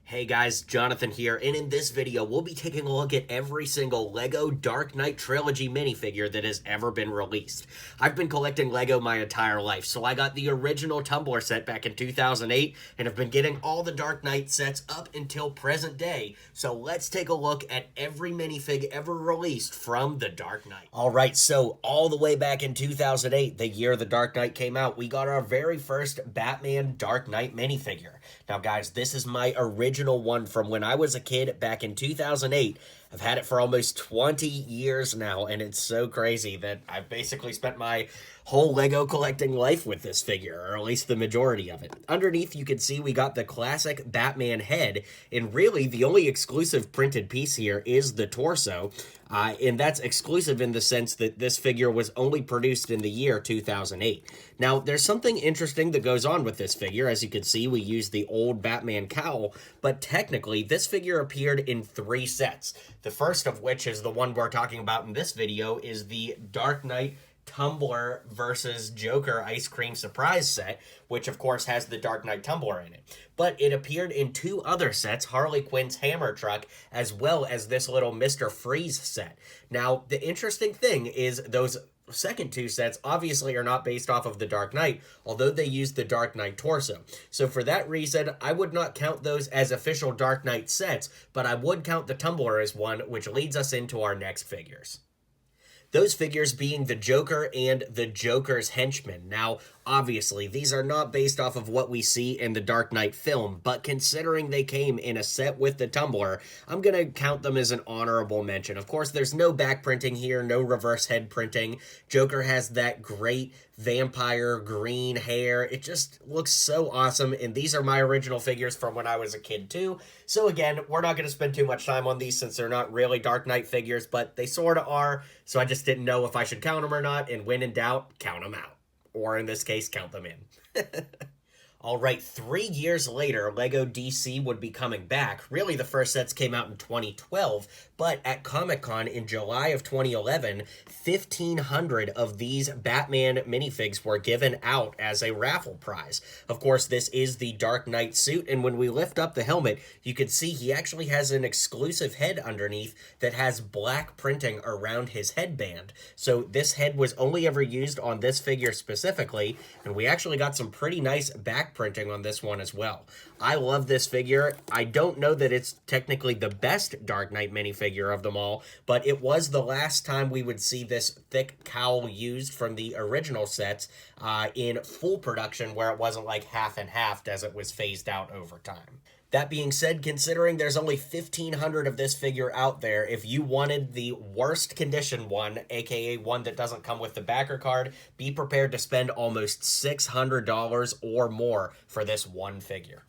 Hey guys, Jonathan here, and in this video, we'll be taking a look at every single LEGO Dark Knight Trilogy minifigure that has ever been released. I've been collecting LEGO my entire life, so I got the original Tumbler set back in 2008, and have been getting all the Dark Knight sets up until present day. So let's take a look at every minifig ever released from the Dark Knight. Alright, so all the way back in 2008, the year the Dark Knight came out, we got our very first Batman Dark Knight minifigure. Now guys, this is my original one from when I was a kid back in 2008. I've had it for almost 20 years now, and it's so crazy that I've basically spent my whole LEGO collecting life with this figure, or at least the majority of it. Underneath, you can see we got the classic Batman head, and really the only exclusive printed piece here is the torso, and that's exclusive in the sense that this figure was only produced in the year 2008. Now, there's something interesting that goes on with this figure. As you can see, we use the old Batman cowl, but technically, this figure appeared in 3 sets. The first of which is the one we're talking about in this video, is the Dark Knight Tumbler versus Joker Ice Cream Surprise set, which of course has the Dark Knight Tumbler in it. But it appeared in 2 other sets, Harley Quinn's Hammer Truck, as well as this little Mr. Freeze set. Now, the interesting thing is those second 2 sets obviously are not based off of the Dark Knight, although they use the Dark Knight torso. So for that reason, I would not count those as official Dark Knight sets, but I would count the Tumbler as one, which leads us into our next figures. Those figures being the Joker and the Joker's henchman. Now, obviously, these are not based off of what we see in the Dark Knight film, but considering they came in a set with the Tumbler, I'm going to count them as an honorable mention. Of course, there's no back printing here, no reverse head printing. Joker has that great vampire green hair. It just looks so awesome, and these are my original figures from when I was a kid too. So again, we're not going to spend too much time on these since they're not really Dark Knight figures, but they sort of are, so I just didn't know if I should count them or not, and when in doubt, count them out. Or in this case, count them in. Alright, 3 years later, LEGO DC would be coming back. Really, the first sets came out in 2012, but at Comic-Con in July of 2011, 1,500 of these Batman minifigs were given out as a raffle prize. Of course, this is the Dark Knight suit, and when we lift up the helmet, you can see he actually has an exclusive head underneath that has black printing around his headband. So this head was only ever used on this figure specifically, and we actually got some pretty nice back printing on this one as well. I love this figure. I don't know that it's technically the best Dark Knight minifigure of them all, but it was the last time we would see this thick cowl used from the original sets in full production, where it wasn't like half and half as it was phased out over time. That being said, considering there's only 1,500 of this figure out there, if you wanted the worst condition one, aka one that doesn't come with the backer card, be prepared to spend almost $600 or more for this one figure.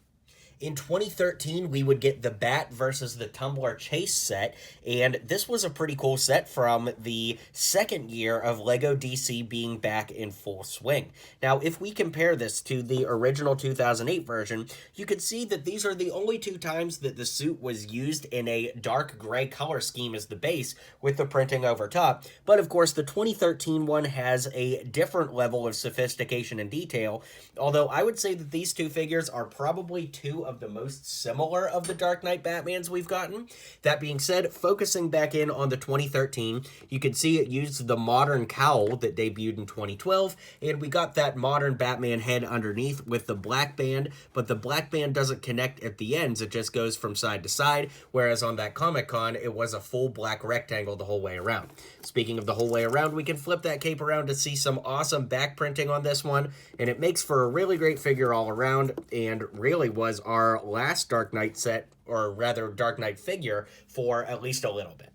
In 2013, we would get the Bat versus the Tumbler Chase set, and this was a pretty cool set from the second year of LEGO DC being back in full swing. Now, if we compare this to the original 2008 version, you can see that these are the only 2 times that the suit was used in a dark gray color scheme as the base, with the printing over top. But of course, the 2013 one has a different level of sophistication and detail, although I would say that these 2 figures are probably 2 of the most similar of the Dark Knight Batmans we've gotten. That being said, focusing back in on the 2013, you can see it used the modern cowl that debuted in 2012, and we got that modern Batman head underneath with the black band, but the black band doesn't connect at the ends, it just goes from side to side, whereas on that Comic-Con, it was a full black rectangle the whole way around. Speaking of the whole way around, we can flip that cape around to see some awesome back printing on this one, and it makes for a really great figure all around, and really was our last Dark Knight set, or rather Dark Knight figure, for at least a little bit.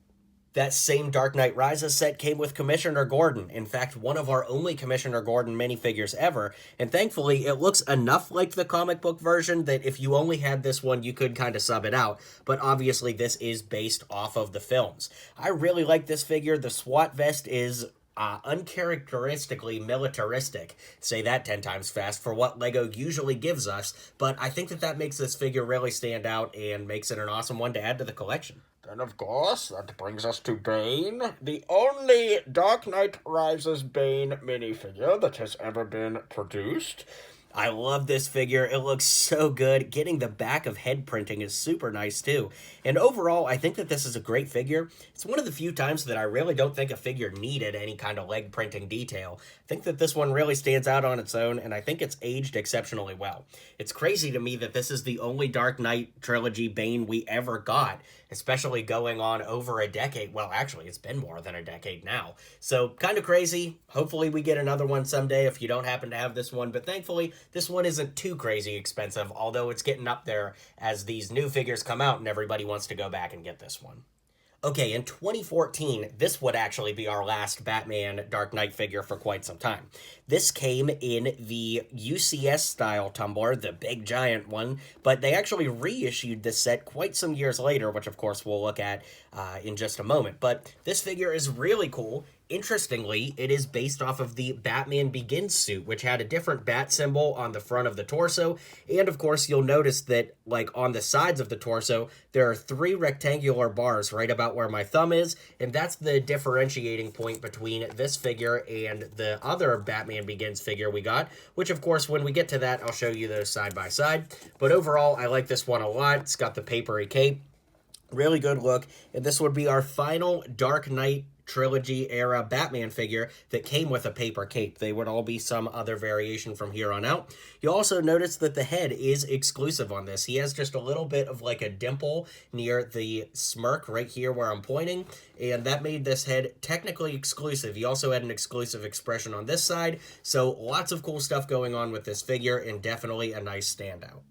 That same Dark Knight Rises set came with Commissioner Gordon. In fact, one of our only Commissioner Gordon minifigures ever, and thankfully it looks enough like the comic book version that if you only had this one, you could kind of sub it out, but obviously this is based off of the films. I really like this figure. The SWAT vest is uncharacteristically militaristic. Say that 10 times fast for what LEGO usually gives us, but I think that that makes this figure really stand out and makes it an awesome one to add to the collection. Then, of course, that brings us to Bane, the only Dark Knight Rises Bane minifigure that has ever been produced. I love this figure. It looks so good. Getting the back of head printing is super nice too. And overall, I think that this is a great figure. It's one of the few times that I really don't think a figure needed any kind of leg printing detail. I think that this one really stands out on its own, and I think it's aged exceptionally well. It's crazy to me that this is the only Dark Knight Trilogy Bane we ever got, especially going on over a decade. Well, actually, it's been more than a decade now. So, kind of crazy. Hopefully we get another one someday if you don't happen to have this one, but thankfully, this one isn't too crazy expensive, although it's getting up there as these new figures come out and everybody wants to go back and get this one. Okay, in 2014, this would actually be our last Batman Dark Knight figure for quite some time. This came in the UCS style tumbler, the big giant one, but they actually reissued this set quite some years later, which of course we'll look at in just a moment. But this figure is really cool. Interestingly, it is based off of the Batman Begins suit, which had a different bat symbol on the front of the torso. And of course, you'll notice that, like, on the sides of the torso, there are 3 rectangular bars right about where my thumb is. And that's the differentiating point between this figure and the other Batman Begins figure we got, which of course, when we get to that, I'll show you those side by side. But overall, I like this one a lot. It's got the papery cape. Really good look. And this would be our final Dark Knight Trilogy era Batman figure that came with a paper cape. They would all be some other variation from here on out. You'll also notice that the head is exclusive on this. He has just a little bit of like a dimple near the smirk right here where I'm pointing, and that made this head technically exclusive. He also had an exclusive expression on this side, so lots of cool stuff going on with this figure, and definitely a nice standout.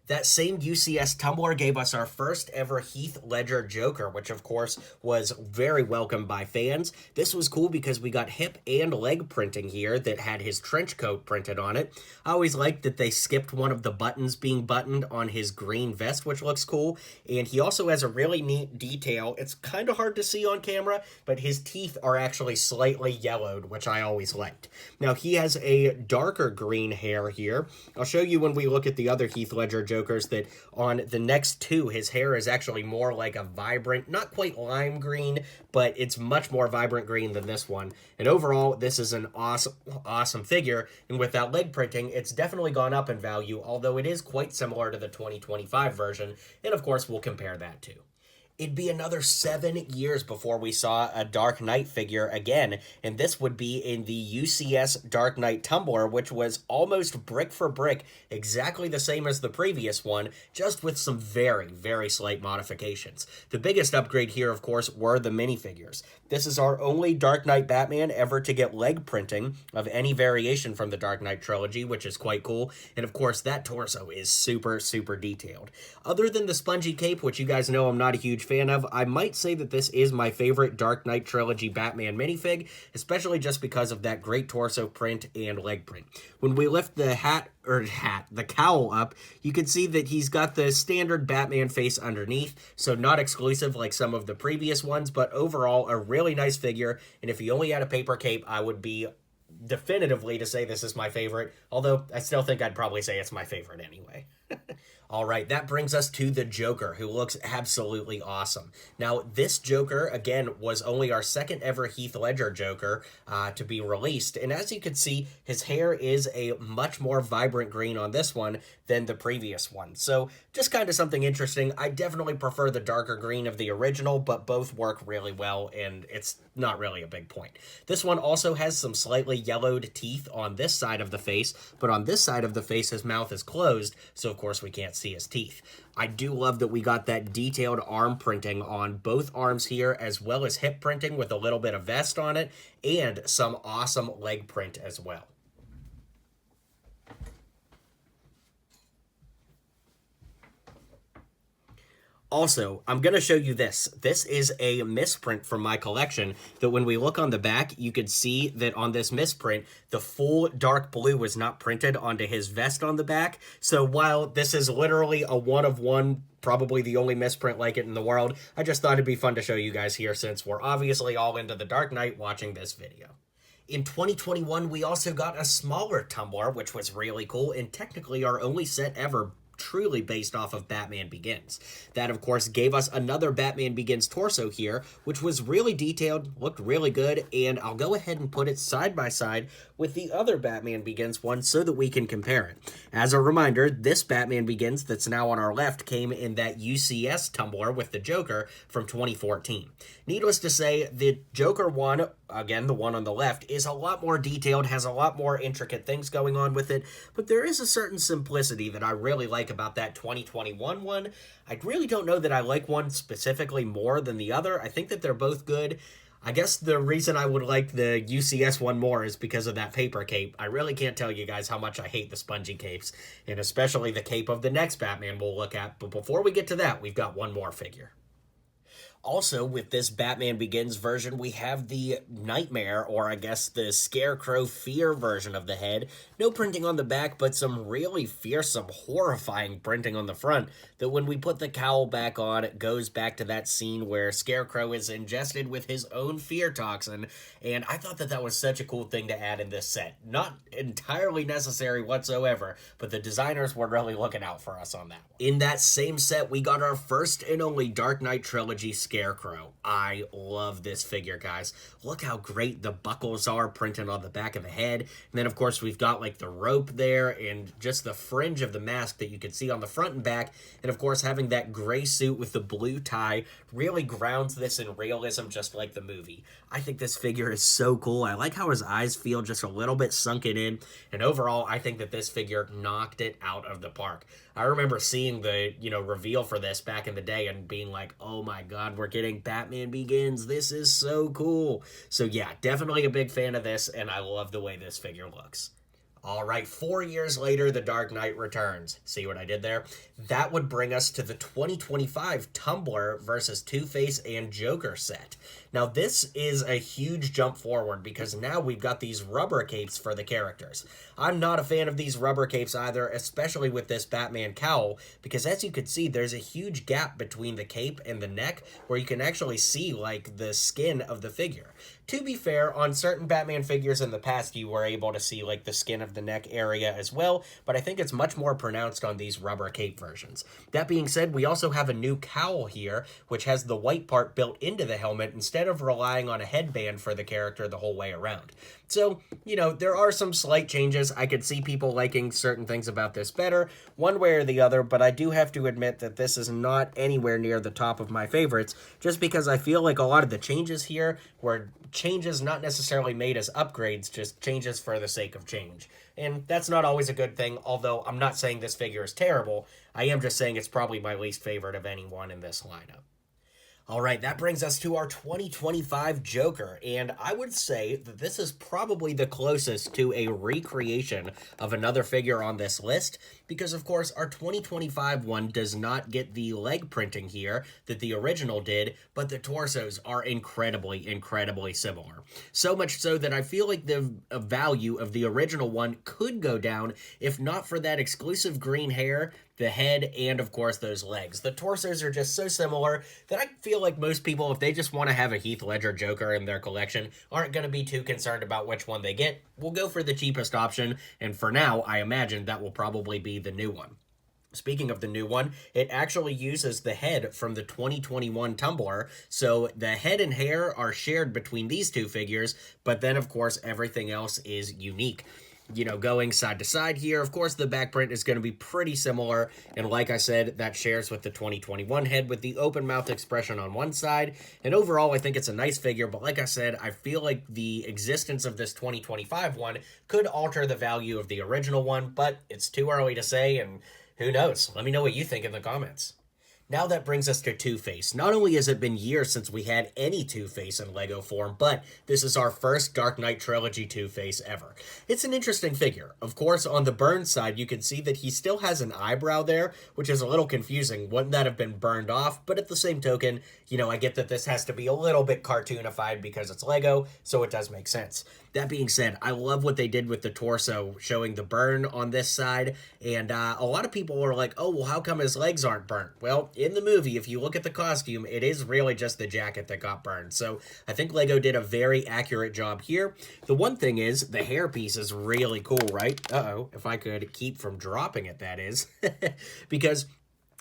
That same UCS tumbler gave us our first ever Heath Ledger Joker, which of course was very welcomed by fans. This was cool because we got hip and leg printing here that had his trench coat printed on it. I always liked that they skipped one of the buttons being buttoned on his green vest, which looks cool. And he also has a really neat detail. It's kind of hard to see on camera, but his teeth are actually slightly yellowed, which I always liked. Now he has a darker green hair here. I'll show you when we look at the other Heath Ledger Jokers that on the next 2, his hair is actually more like a vibrant, not quite lime green, but it's much more vibrant green than this one. And overall, this is an awesome figure. And with that leg printing, it's definitely gone up in value, although it is quite similar to the 2025 version. And of course, we'll compare that too. It'd be another 7 years before we saw a Dark Knight figure again, and this would be in the UCS Dark Knight tumbler, which was almost brick for brick, exactly the same as the previous one, just with some very, very slight modifications. The biggest upgrade here, of course, were the minifigures. This is our only Dark Knight Batman ever to get leg printing of any variation from the Dark Knight Trilogy, which is quite cool, and of course, that torso is super, super detailed. Other than the spongy cape, which you guys know I'm not a huge fan of, I might say that this is my favorite Dark Knight Trilogy Batman minifig, especially just because of that great torso print and leg print. When we lift the the cowl up, you can see that he's got the standard Batman face underneath, so not exclusive like some of the previous ones, but overall a really nice figure, and if he only had a paper cape, I would be definitively to say this is my favorite, although I still think I'd probably say it's my favorite anyway. All right, that brings us to the Joker, who looks absolutely awesome. Now, this Joker, again, was only our second ever Heath Ledger Joker to be released. And as you can see, his hair is a much more vibrant green on this one than the previous one. So just kind of something interesting. I definitely prefer the darker green of the original, but both work really well, and it's not really a big point. This one also has some slightly yellowed teeth on this side of the face, but on this side of the face, his mouth is closed, so of course we can't see his teeth. I do love that we got that detailed arm printing on both arms here, as well as hip printing with a little bit of vest on it, and some awesome leg print as well. Also, I'm going to show you this. This is a misprint from my collection that when we look on the back, you could see that on this misprint, the full dark blue was not printed onto his vest on the back. So while this is literally a one-of-one, probably the only misprint like it in the world, I just thought it'd be fun to show you guys here since we're obviously all into the Dark Knight watching this video. In 2021, we also got a smaller tumbler, which was really cool, and technically our only set ever truly based off of Batman Begins. That, of course, gave us another Batman Begins torso here, which was really detailed, looked really good, and I'll go ahead and put it side by side with the other Batman Begins one so that we can compare it. As a reminder, this Batman Begins that's now on our left came in that UCS tumbler with the Joker from 2014. Needless to say, the Joker one, again, the one on the left, is a lot more detailed, has a lot more intricate things going on with it, but there is a certain simplicity that I really like about that 2021 one. I really don't know that I like one specifically more than the other. I think that they're both good. I guess the reason I would like the UCS one more is because of that paper cape. I really can't tell you guys how much I hate the spongy capes, and especially the cape of the next Batman we'll look at. But before we get to that, we've got one more figure. Also, with this Batman Begins version, we have the Nightmare, or I guess the Scarecrow Fear version of the head. No printing on the back, but some really fearsome, horrifying printing on the front, that when we put the cowl back on, it goes back to that scene where Scarecrow is ingested with his own fear toxin, and I thought that that was such a cool thing to add in this set. Not entirely necessary whatsoever, but the designers were really looking out for us on that one. In that same set, we got our first and only Dark Knight Trilogy Scarecrow. I love this figure, guys. Look how great the buckles are printed on the back of the head. And then, of course, we've got like the rope there and just the fringe of the mask that you can see on the front and back. And, of course, having that gray suit with the blue tie really grounds this in realism just like the movie. I think this figure is so cool. I like how his eyes feel just a little bit sunken in. And overall, I think that this figure knocked it out of the park. I remember seeing the, reveal for this back in the day and being like, oh my God, we're getting Batman Begins. This is so cool. So yeah, definitely a big fan of this, and I love the way this figure looks. All right, 4 years later, The Dark Knight returns. See what I did there? That would bring us to the 2025 Tumbler versus Two-Face and Joker set. Now, this is a huge jump forward because now we've got these rubber capes for the characters. I'm not a fan of these rubber capes either, especially with this Batman cowl, because as you can see, there's a huge gap between the cape and the neck where you can actually see, like, the skin of the figure. To be fair, on certain Batman figures in the past, you were able to see, like, the skin of the neck area as well, but I think it's much more pronounced on these rubber cape versions. That being said, we also have a new cowl here, which has the white part built into the helmet instead of relying on a headband for the character the whole way around. So, there are some slight changes. I could see people liking certain things about this better, one way or the other, but I do have to admit that this is not anywhere near the top of my favorites, just because I feel like a lot of the changes here were changes not necessarily made as upgrades, just changes for the sake of change. And that's not always a good thing, although I'm not saying this figure is terrible. I am just saying it's probably my least favorite of anyone in this lineup. All right, that brings us to our 2025 Joker, and I would say that this is probably the closest to a recreation of another figure on this list, because of course our 2025 one does not get the leg printing here that the original did, but the torsos are incredibly, incredibly similar. So much so that I feel like the value of the original one could go down if not for that exclusive green hair, the head, and of course those legs. The torsos are just so similar that I feel like most people, if they just want to have a Heath Ledger Joker in their collection, aren't going to be too concerned about which one they get. We'll go for the cheapest option, and for now, I imagine that will probably be the new one. Speaking of the new one, it actually uses the head from the 2021 Tumbler, so the head and hair are shared between these two figures, but then of course everything else is unique. Going side to side here, of course, the back print is going to be pretty similar. And like I said, that shares with the 2021 head with the open mouth expression on one side. And overall, I think it's a nice figure. But like I said, I feel like the existence of this 2025 one could alter the value of the original one. But it's too early to say. And who knows? Let me know what you think in the comments. Now that brings us to Two-Face. Not only has it been years since we had any Two-Face in LEGO form, but this is our first Dark Knight Trilogy Two-Face ever. It's an interesting figure. Of course, on the burn side, you can see that he still has an eyebrow there, which is a little confusing. Wouldn't that have been burned off? But at the same token, I get that this has to be a little bit cartoonified because it's LEGO, so it does make sense. That being said, I love what they did with the torso, showing the burn on this side, and a lot of people were like, oh, well, how come his legs aren't burnt? Well, in the movie, if you look at the costume, it is really just the jacket that got burned. So I think Lego did a very accurate job here. The one thing is, the hairpiece is really cool, right? Uh-oh, if I could keep from dropping it, that is. Because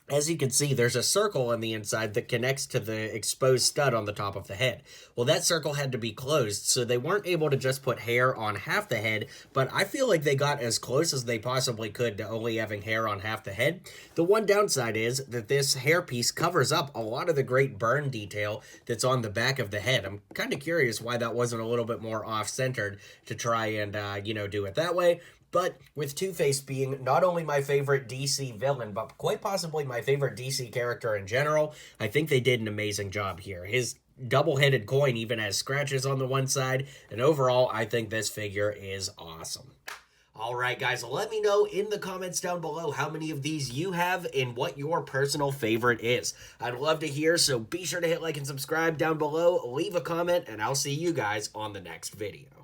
as you can see, there's a circle on the inside that connects to the exposed stud on the top of the head. Well, that circle had to be closed, so they weren't able to just put hair on half the head, but I feel like they got as close as they possibly could to only having hair on half the head. The one downside is that this hairpiece covers up a lot of the great burn detail that's on the back of the head. I'm kind of curious why that wasn't a little bit more off-centered to try and, do it that way. But with Two-Face being not only my favorite DC villain, but quite possibly my favorite DC character in general, I think they did an amazing job here. His double-headed coin even has scratches on the one side, and overall, I think this figure is awesome. Alright guys, let me know in the comments down below how many of these you have and what your personal favorite is. I'd love to hear, so be sure to hit like and subscribe down below, leave a comment, and I'll see you guys on the next video.